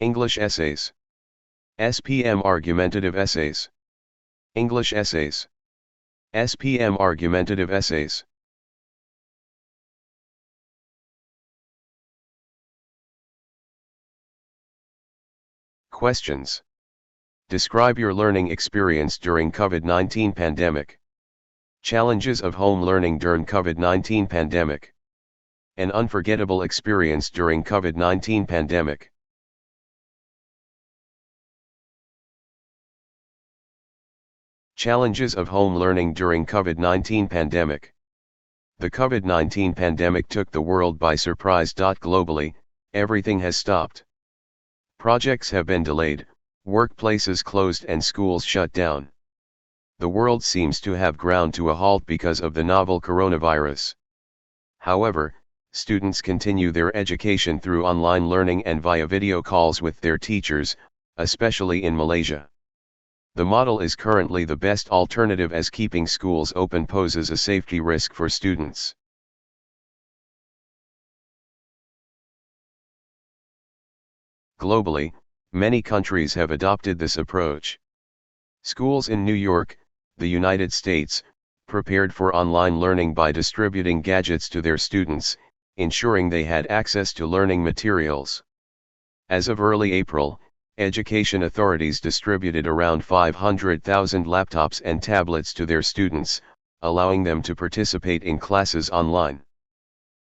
English essays. SPM argumentative essays. English essays. SPM argumentative essays. Questions. Describe your learning experience during COVID-19 pandemic. Challenges of home learning during COVID-19 pandemic. An unforgettable experience during COVID-19 pandemic. Challenges of home learning during COVID-19 pandemic. The COVID-19 pandemic took the world by surprise. Globally, everything has stopped. Projects have been delayed, workplaces closed and schools shut down. The world seems to have ground to a halt because of the novel coronavirus. However, students continue their education through online learning and via video calls with their teachers, especially in Malaysia. The model is currently the best alternative as keeping schools open poses a safety risk for students. Globally, many countries have adopted this approach. Schools in New York, the United States, prepared for online learning by distributing gadgets to their students, ensuring they had access to learning materials. As of early April, education authorities distributed around 500,000 laptops and tablets to their students, allowing them to participate in classes online.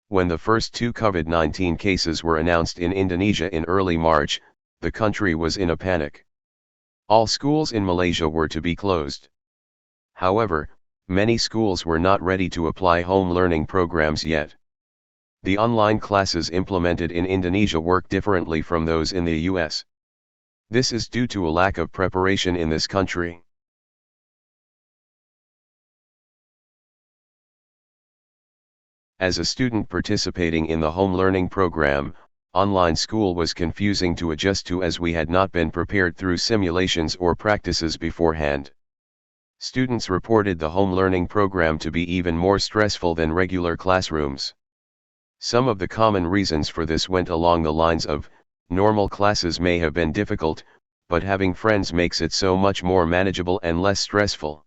When the first 2 COVID-19 cases were announced in Indonesia in early March, the country was in a panic. All schools in Malaysia were to be closed. However, many schools were not ready to apply home learning programs yet. The online classes implemented in Indonesia work differently from those in the US. This is due to a lack of preparation in this country. As a student participating in the home learning program, online school was confusing to adjust to as we had not been prepared through simulations or practices beforehand. Students reported the home learning program to be even more stressful than regular classrooms. Some of the common reasons for this went along the lines of, normal classes may have been difficult, but having friends makes it so much more manageable and less stressful.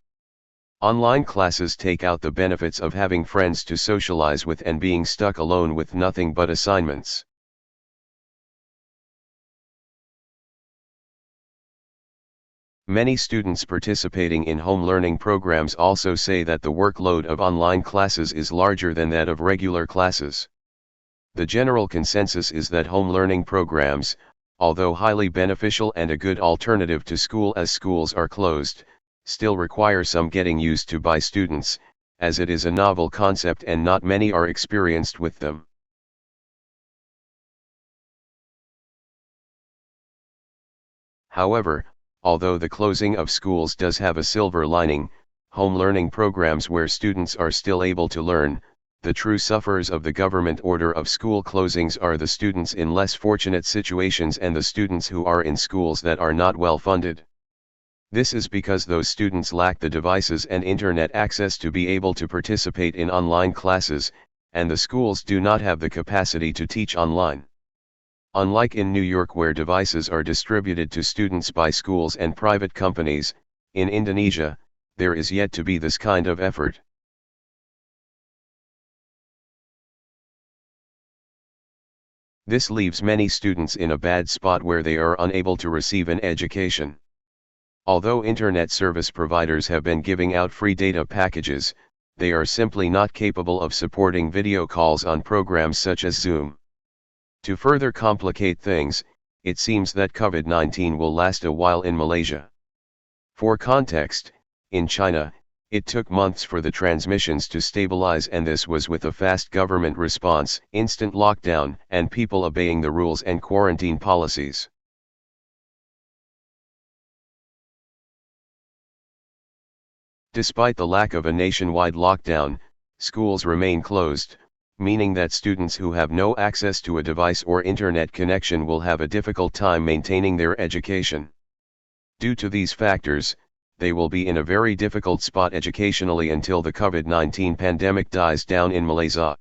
Online classes take out the benefits of having friends to socialize with and being stuck alone with nothing but assignments. Many students participating in home learning programs also say that the workload of online classes is larger than that of regular classes. The general consensus is that home learning programs, although highly beneficial and a good alternative to school as schools are closed, still require some getting used to by students, as it is a novel concept and not many are experienced with them. However, although the closing of schools does have a silver lining, home learning programs where students are still able to learn, the true sufferers of the government order of school closings are the students in less fortunate situations and the students who are in schools that are not well funded. This is because those students lack the devices and internet access to be able to participate in online classes, and the schools do not have the capacity to teach online. Unlike in New York where devices are distributed to students by schools and private companies, in Indonesia, there is yet to be this kind of effort. This leaves many students in a bad spot where they are unable to receive an education. Although internet service providers have been giving out free data packages, they are simply not capable of supporting video calls on programs such as Zoom. To further complicate things, it seems that COVID-19 will last a while in Malaysia. For context, in China, it took months for the transmissions to stabilize, and this was with a fast government response, instant lockdown, and people obeying the rules and quarantine policies. Despite the lack of a nationwide lockdown, schools remain closed, meaning that students who have no access to a device or internet connection will have a difficult time maintaining their education. Due to these factors, they will be in a very difficult spot educationally until the COVID-19 pandemic dies down in Malaysia.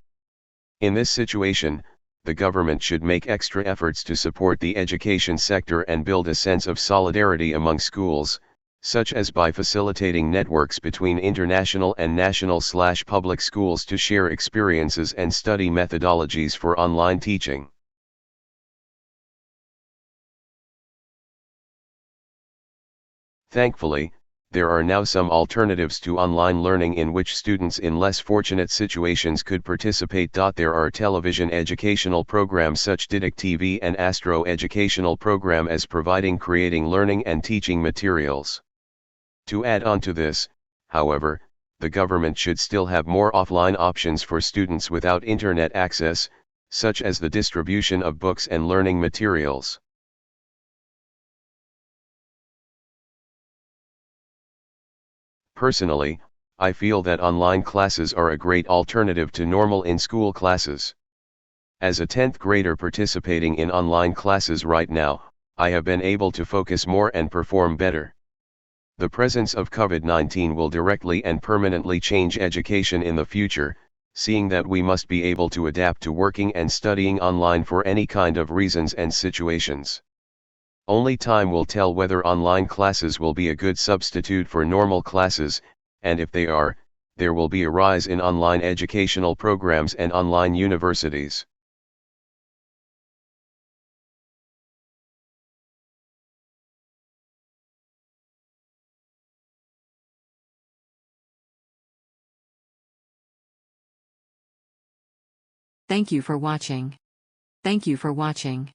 In this situation, the government should make extra efforts to support the education sector and build a sense of solidarity among schools, such as by facilitating networks between international and national/public schools to share experiences and study methodologies for online teaching. Thankfully, there are now some alternatives to online learning in which students in less fortunate situations could participate. There are television educational programs such Didact TV and Astro educational program as providing creating learning and teaching materials. To add on to this, however, the government should still have more offline options for students without internet access, such as the distribution of books and learning materials. Personally, I feel that online classes are a great alternative to normal in-school classes. As a 10th grader participating in online classes right now, I have been able to focus more and perform better. The presence of COVID-19 will directly and permanently change education in the future, seeing that we must be able to adapt to working and studying online for any kind of reasons and situations. Only time will tell whether online classes will be a good substitute for normal classes, and if they are, there will be a rise in online educational programs and online universities. Thank you for watching. Thank you for watching.